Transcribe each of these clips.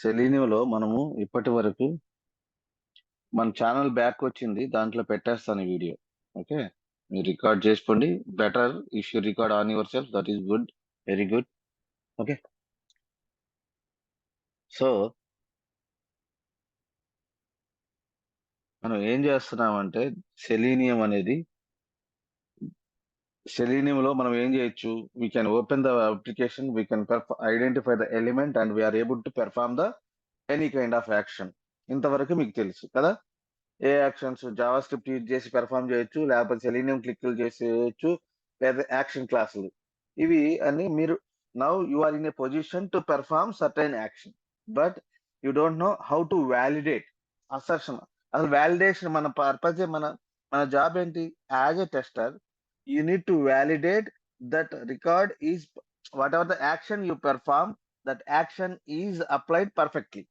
సెలీనియోలో మనము ఇప్పటి వరకు మన ఛానల్ బ్యాక్ వచ్చింది, దాంట్లో పెట్టేస్తాను ఈ వీడియో. ఓకే, మీరు రికార్డ్ చేసుకోండి. Better if you record on your self, that is good, very good. Okay, so మనం ఏం చేస్తున్నామంటే సెలీనియంలో మనం ఏం చేయొచ్చు? We can open the application, we can identify the element and we are able to perform the any kind of action. ఇంతవరకు మీకు తెలుసు కదా. ఏ యాక్షన్స్ జావా స్క్రిప్ట్ యూజ్ చేసి పెర్ఫామ్ చేయొచ్చు, లేకపోతే సెలీనియం క్లిక్లు చేసి చేయొచ్చు, లేదా యాక్షన్ క్లాసులు. ఇవి అన్ని మీరు now you are in a position to perform certain action, but you don't know how to validate assertion. అసలు వ్యాలిడేషన్ మన పర్పస్, మన మన జాబ్ ఏంటి? As a tester you need to validate that record is whatever the action you perform, that action is applied perfectly,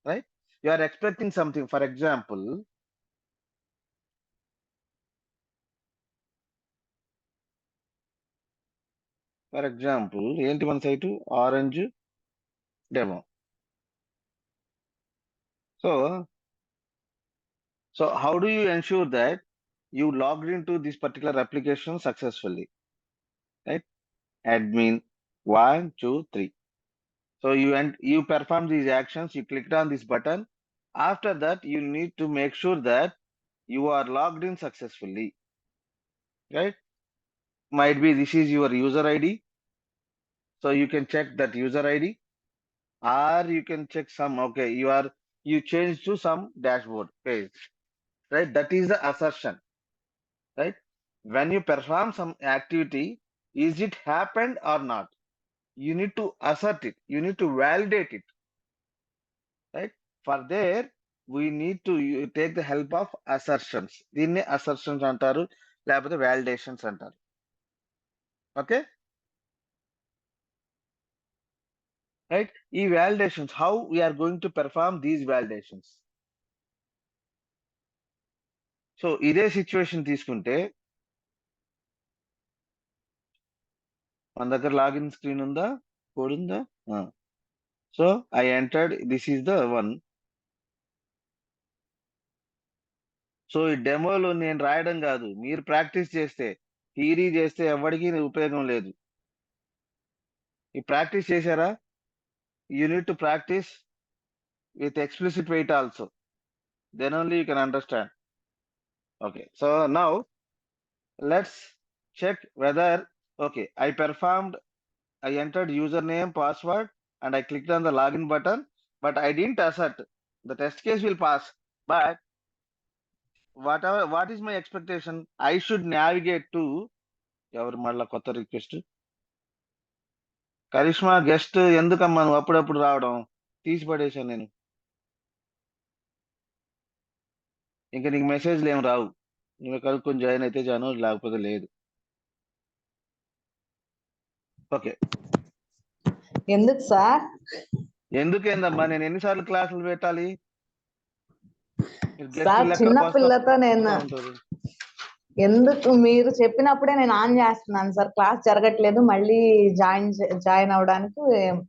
right? You are expecting something. For example, ఏంటి మన site? Orange demo. So how do you ensure that you logged into this particular application successfully, right? Admin 1 2 3. So you perform these actions, you clicked on this button. After that you need to make sure that you are logged in successfully, right? Might be this is your user ID, so you can check that user ID, or you can check some, okay, you change to some dashboard page, right? That is the assertion, right? When you perform some activity, is it happened or not? You need to assert it, you need to validate it, right? For there we need to take the help of assertions. దీన్ని assertions అంటారు, లేకపోతే validations అంటారు. Okay, right? ఈ validations, how we are going to perform these validations? So ఇదే situation తీసుకుంటే మన దగ్గర login screen ఉందా, కోడ్ ఉందా? So I entered, this is the one. So ఈ డెమోలో నేను రాయడం కాదు, మీరు ప్రాక్టీస్ చేస్తే, థియరీ చేస్తే ఎవరికి ఉపయోగం లేదు. ఈ ప్రాక్టీస్ చేశారా? You need to practice with explicit wait also, then only you can understand. Okay, so now let's check whether, okay, I entered username, password, and I clicked on the login button, but I didn't assert. The test case will pass, but what is my expectation? I should navigate to ఎవరు మళ్ళా కొత్త request? Karishma guest ఎందుకమ్మా నువ్వు అప్పుడప్పుడు రావడం? తీసి పడేశాను నేను. ఇంకా నీకు మెసేజ్లు ఏం రావు, నువ్వు కలుపుకొని జాయిన్ అయితే జాను, లేకపోతే లేదు. ఓకే, ఎందుకు సార్? ఎందుకేందమ్మా, నేను ఎన్నిసార్లు క్లాసులు పెట్టాలి? సార్ చిన్న పిల్లతో నేను ఎందుకు, మీరు చెప్పినప్పుడే నేను ఆన్ చేస్తున్నాను సార్. క్లాస్ జరగట్లేదు, మళ్ళీ జాయిన్ అవడానికి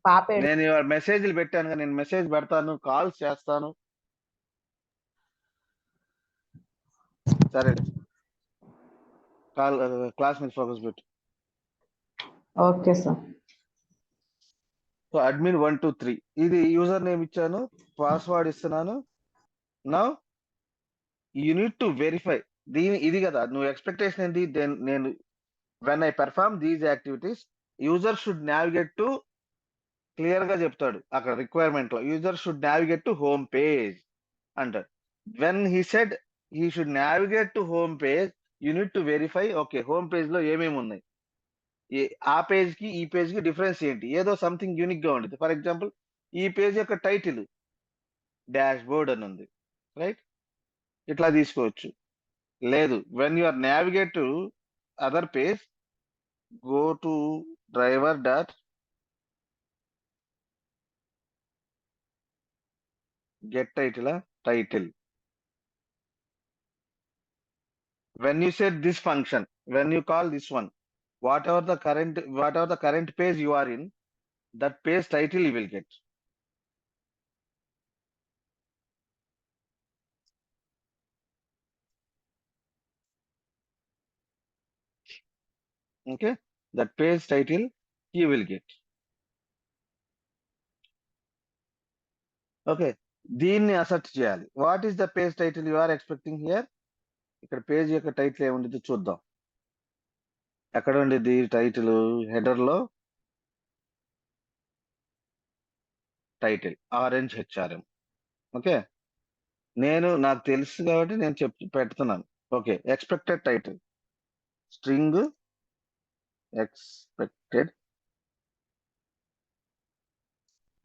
పాపే. నేను మెసేజ్లు పెట్టాను, నేను మెసేజ్ పెడతాను, కాల్స్ చేస్తాను. సరే, క్లాస్ మీద ఫోకస్ పెట్టు. Okay sir. సో అడ్మిన్ 1 2 3, ఇది యూజర్ నేమ్ ఇచ్చాను, పాస్వర్డ్ ఇస్తున్నాను. Now you need to verify. ఇది కదా నువ్వు ఎక్స్పెక్టేషన్ ఏంటి? నేను when I perform these activities, user should navigate to, clear గా చెప్తాడు అక్కడ రిక్వైర్మెంట్ లో, user should navigate to home page అంటాడు. When he said he should navigate to home page, you need to verify, okay, home page లో ఏమేమి ఉన్నాయి, ఆ page కి ఈ పేజ్ కి డిఫరెన్స్ ఏంటి, ఏదో సంథింగ్ యూనిక్ గా ఉంటుంది. ఫర్ ఎగ్జాంపుల్, ఈ పేజ్ యొక్క టైటిల్ డాష్ బోర్డ్ అని ఉంది, రైట్? ఇట్లా తీసుకోవచ్చు. లేదు, when you are navigate to other page, go to driver dot get title. When you set this function, when you call this one, whatever the current page you are in, that page title you will get. Okay, that page title you will get. Okay, దీన్ని accept చేయాలి. What is the page title you are expecting here? ఇక్కడ page యొక్క title ఏముండేది చూద్దాం. ఎక్కడ ఉండేది title? Header లో title orange HRM. Okay, నాకు తెలుసు కాబట్టి నేను పెడుతున్నాను. Okay, expected title string expected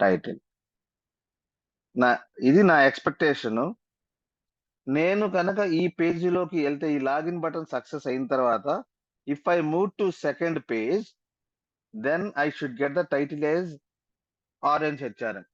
title. ఇది నా ఎక్స్పెక్టేషన్. నేను కనుక ఈ పేజీలోకి వెళ్తే, ఈ లాగిన్ బటన్ సక్సెస్ అయిన తర్వాత, if I move to second page, then I should get the title as orange HRM.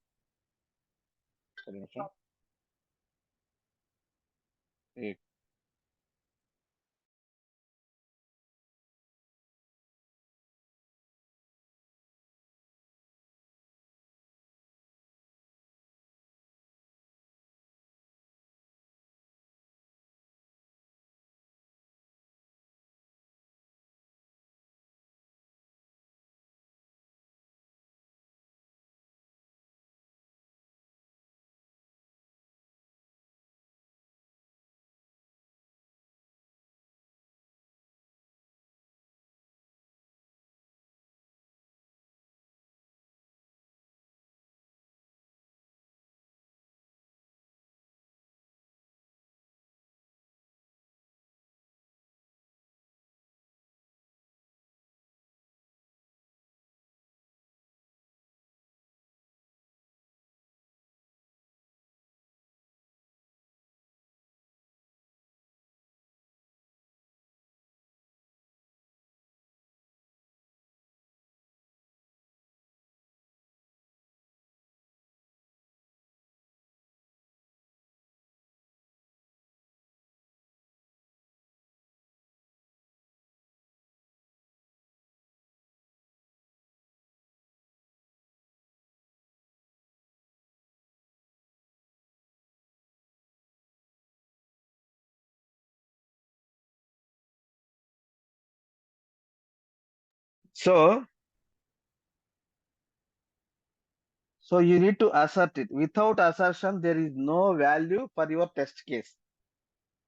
So you need to assert it. Without assertion, there is no value for your test case.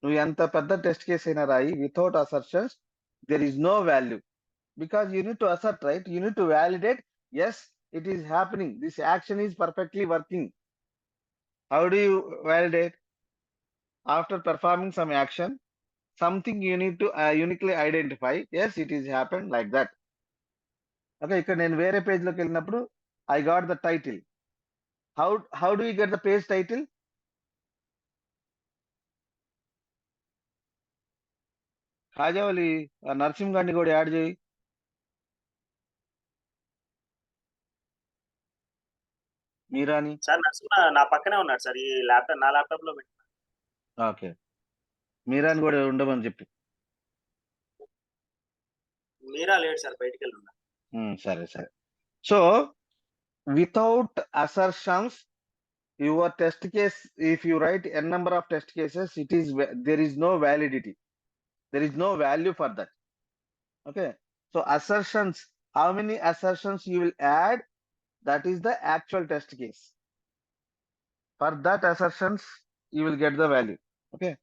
నువ్వు ఎంత పెద్ద test case అయినా రాయి, without assertions there is no value, because you need to assert, right? You need to validate, yes, it is happening, this action is perfectly working. How do you validate? After performing some action, something you need to uniquely identify, yes, it is happened like that. Okay, ఇక్కడ నేను వేరే page లోకి వెళ్ళినప్పుడు I got the title. How do you get the page title? Khajavali Narasimha గారిని కూడా add చేయి. మీరాని sir Narasimha నా పక్కనే ఉన్నాడు సార్, ఈ ల్యాప్టాప్ నా ల్యాప్టాప్ లో పెట్టి. ఓకే, మీరాని కూడా ఉండమని చెప్పి. మీరా లేడు సార్, బయటికి వెళ్ళి ఉన్నా. సరే సరే. So without assertions, your test case, if you write n number of test cases, there is no validity, there is no value for that. Okay, so assertions, how many assertions you will add, that is the actual test case. For that assertions you will get the value. Okay,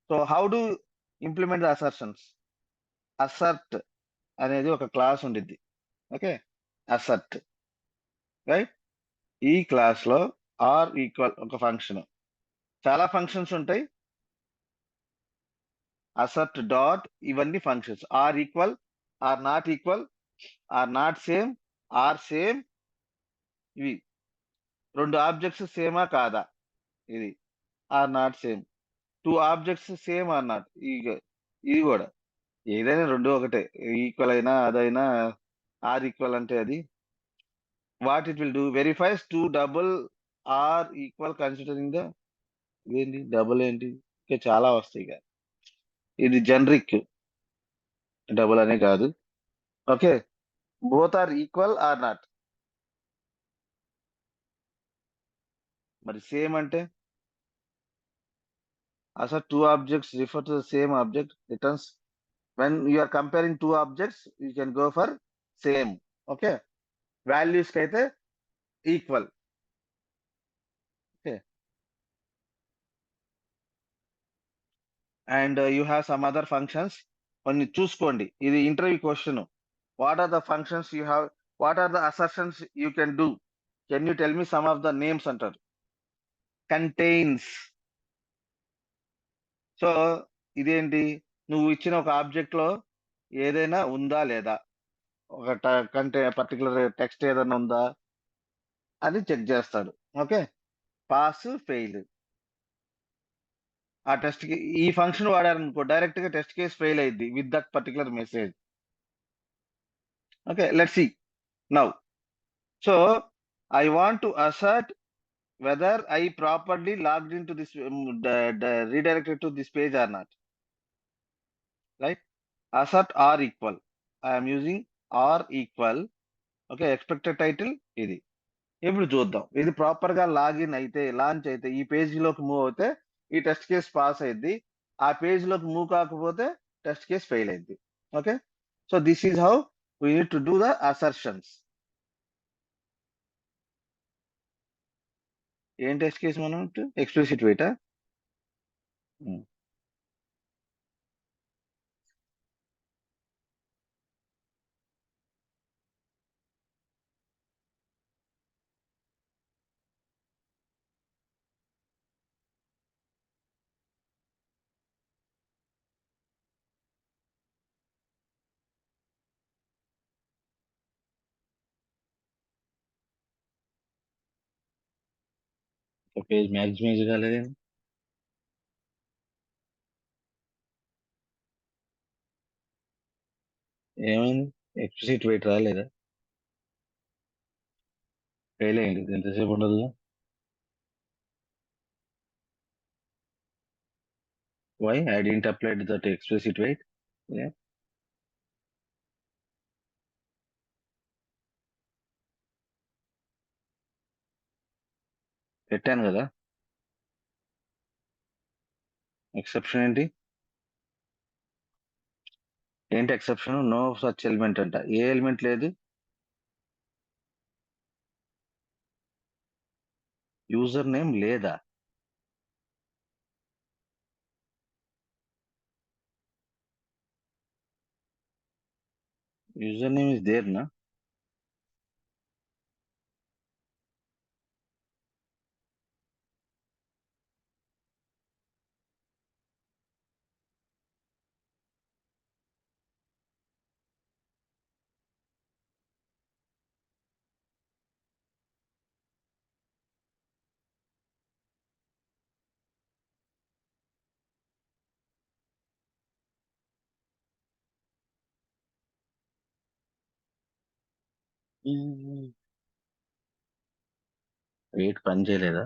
so how do you implement the assertions? Assert అనేది ఒక class ఉండిద్ది. Okay, assert, రైట్? ఈ class లో are equal ఒక function, చాలా functions ఉంటాయి. Assert dot ఇవన్నీ functions. Are equal, are not equal, are not same, are same. ఇవి రెండు ఆబ్జెక్ట్స్ సేమా కాదా, ఇది are not same. Two objects same are not, ఇది కూడా ఏదైనా రెండు ఒకటే, ఈక్వల్ అయినా అదైనా. ఆర్ ఈక్వల్ అంటే అది what it will do, verifies two double are equal considering the, ఇదేంటి డబుల్ ఏంటి, ఇంకా చాలా వస్తాయి ఇక. ఇది జనరిక్, డబుల్ అనే కాదు. Okay, both are equal are not. మరి సేమ్ అంటే అసలు two objects refer to the same object returns when you are comparing two objects, you can go for same. Okay, values kaithe equal. Okay, and you have some other functions. కొన్ని చూసుకోండి, ఇది interview question. What are the functions you have, what are the assertions you can do, can you tell me some of the names అంటారు. Contains. So ఇదేంటి, నువ్వు ఇచ్చిన ఒక object లో ఏదైనా ఉందా లేదా, ఒక పర్టికులర్ టెక్స్ట్ ఏదైనా ఉందా అని చెక్ చేస్తాడు. Okay, pass fail. ఆ టెస్ట్ కి ఈ ఫంక్షన్ వాడారనుకో, డైరెక్ట్ గా టెస్ట్ కేస్ ఫెయిల్ అయింది with that particular message. Okay, let's see now. So I want to asset whether I properly logged into this redirected to this page or not. Right? Assert or equal. I am using or equal. Okay, expected title ఇది. ఇప్పుడు చూద్దాం, ఇది proper గా login అయితే, launch అయితే, ఈ page లోకి move అయితే ఈ టెస్ట్ కేస్ పాస్ అయింది. ఆ పేజ్ లోకి మూవ్ కాకపోతే టెస్ట్ కేస్ ఫెయిల్ అయింది. Okay, so this is how we need to do the assertions. ఏం టెస్ట్ కేస్ మనం ఎక్స్ప్లిసిట్ వెయిటా? పేజ్ మ్యాక్సిమైజ్ కాలేదండి. ఏమైంది, ఎక్స్ప్లిసిట్ వెయిట్ రాలేదా? ఫెయిల్ అయ్యింది, ఎంతసేపు ఉండదు. Why I didn't applied that explicit wait? పెట్టాను కదా. ఎక్సెప్షన్ ఏంటి, ఏంటి ఎక్సెప్షన్? నో సచ్ ఎలిమెంట్ అంట. ఏ ఎలిమెంట్ లేదు? యూజర్ నేమ్ లేదా? యూజర్ నేమ్ ఇస్ దేర్ నా? వెయిట్ పని చేయలేదా?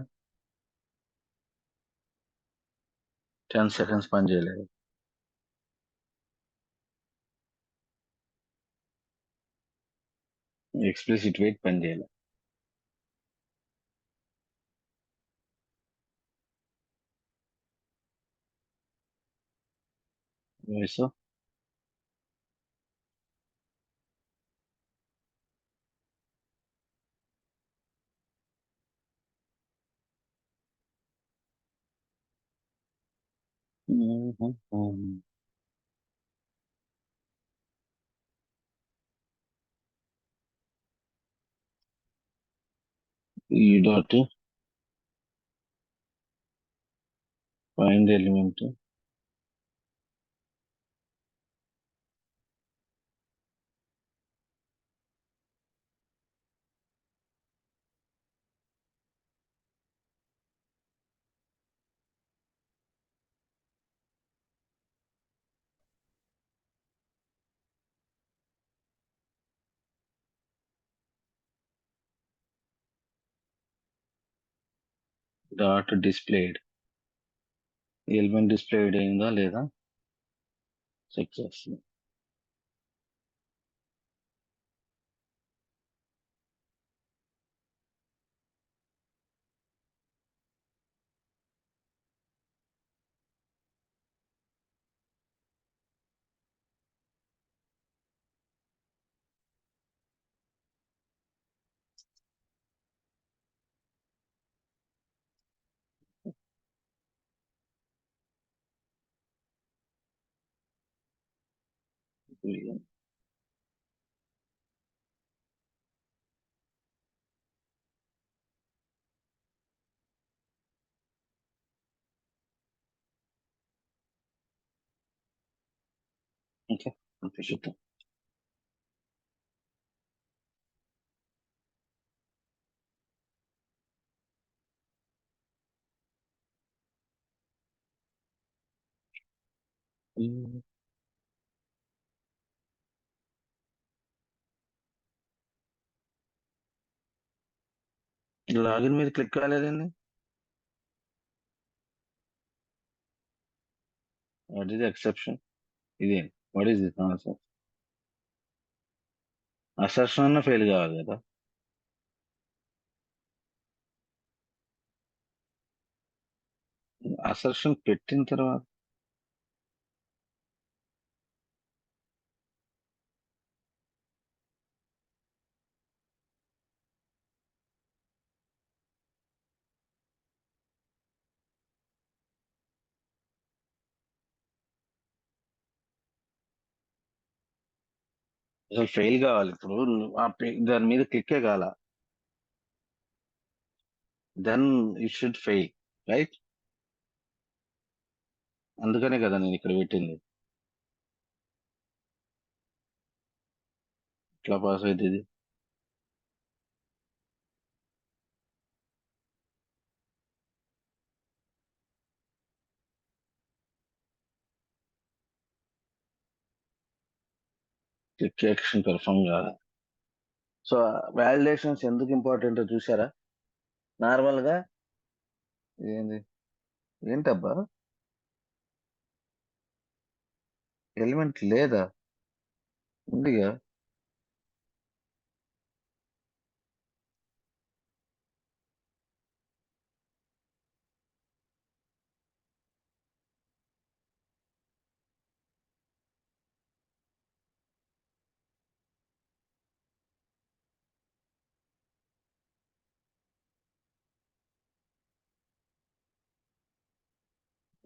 10 seconds పని చేయలేదు. ఎక్స్ప్లిసిట్ వెయిట్ పని చేయలేదు. సో ఈ dot find element dot displayed. Element displayed అయిందా లేదా చెక్ చేస్తుంది. Okay, appreciate that. లాగిన్ మీద క్లిక్ కాలేదండి. What is exception? ఇదే what is this answer? Assertion అన్న ఫెయిల్ కావాలి కదా. అసర్షన్ పెట్టిన తర్వాత అసలు ఫెయిల్ కావాలి. ఇప్పుడు దాని మీద క్లిక్కే కాల, then it should fail, right? అందుకనే కదా నేను ఇక్కడ పెట్టింది. ఎట్లా పాస్ అవుతుంది ఇది? క్లిక్ యాక్షన్ పెర్ఫామ్ కాదా? సో వ్యాలిడేషన్స్ ఎందుకు ఇంపార్టెంట్ చూసారా? నార్మల్ గా ఏంది, ఏంటబ్బా ఎలిమెంట్ లేదా? ఉందిగా.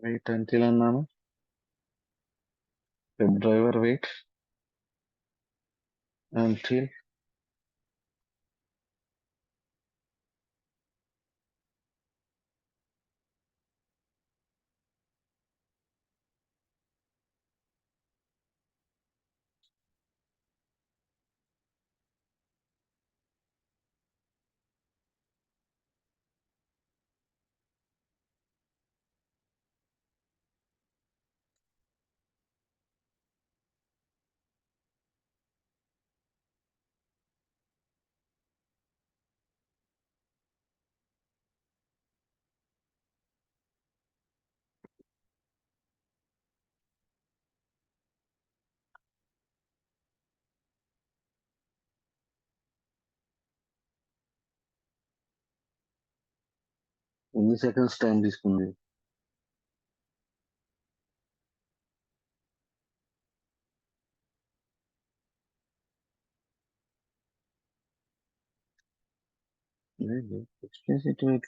వెయిట్ అంటిల్ అన్నాను. వెబ్ డ్రైవర్ వెయిట్ అంటిల్ ఎన్ని సెకండ్స్ టైం తీసుకుంది? Explicit wait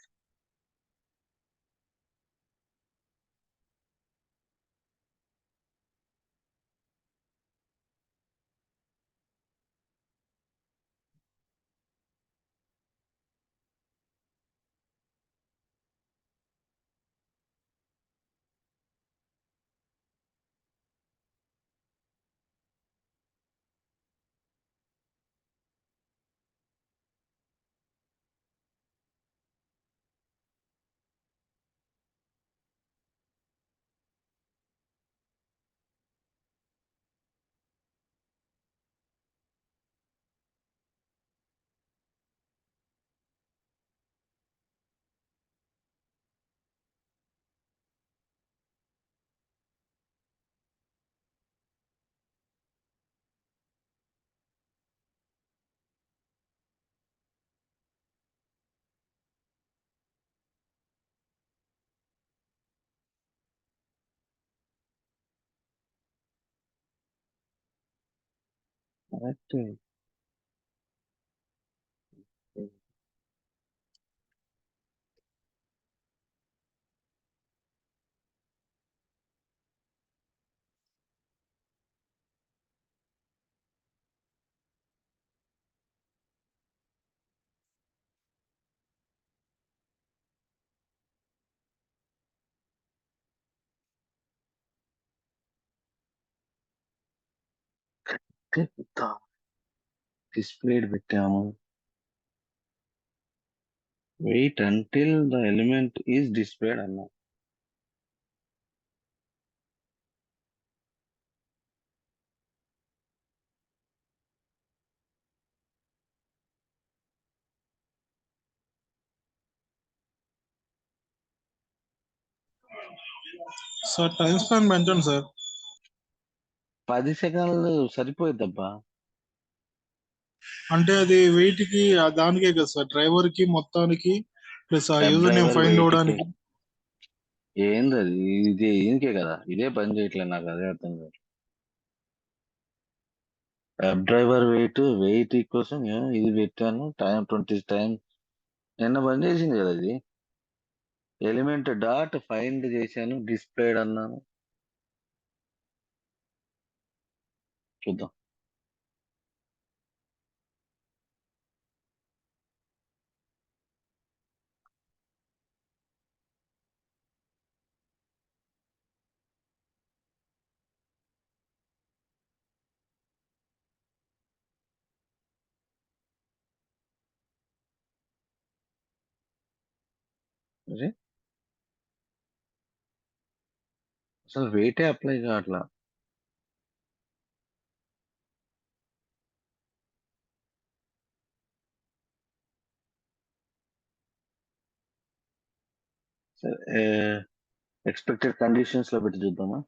correct. Okay, displayed పెట్టాము. Wait until the element is displayed అన్నా. సార్ టైం స్పాన్ పెంచండి సార్. 10 సెకండ్లు సరిపోయిద్దబ్బా. అంటే అది వెయిట్ కి దానికే కదా సార్, డ్రైవర్ కి మొత్తానికి ప్లస్ ఆ Cab user name driver find weight అవడానికి. ఏంది అది? ఇది ఈయనకే కదా, ఇదే పని చేయట్లేదు, నాకు అదే అర్థం కాదు. క్యాబ్ డ్రైవర్ వెయిట్ కోసం ఇది పెట్టాను. టైం 20 టైం నిన్న పని చేసింది కదా ఇది. ఎలిమెంట్ డాట్ ఫైండ్ చేశాను, డిస్ప్లేడ్ అన్నాను. చూద్దాం. అరే, అసలు వెయిటే అప్లై కావట్లా. సరే, ఎక్స్పెక్టెడ్ కండిషన్స్ లో పెట్టి చూద్దామా.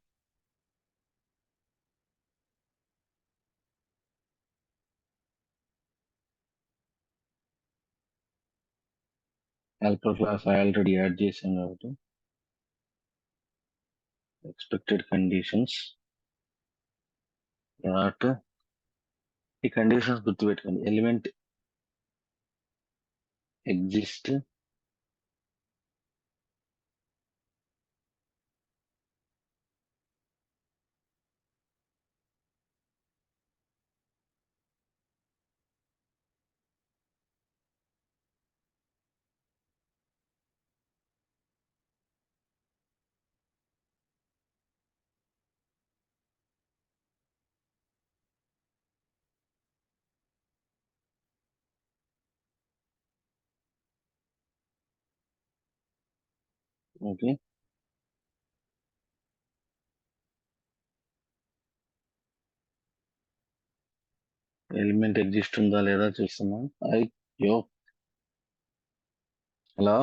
హెల్పర్ క్లాస్ ఆల్రెడీ యాడ్ చేసాం కాబట్టి ఎక్స్పెక్టెడ్ కండిషన్స్ డాట్, ఈ కండిషన్స్ గుర్తుపెట్టుకోండి. Element exist okay. Element exist ఉందా లేదా చూస్తున్నాం. అయ్యో, హలో.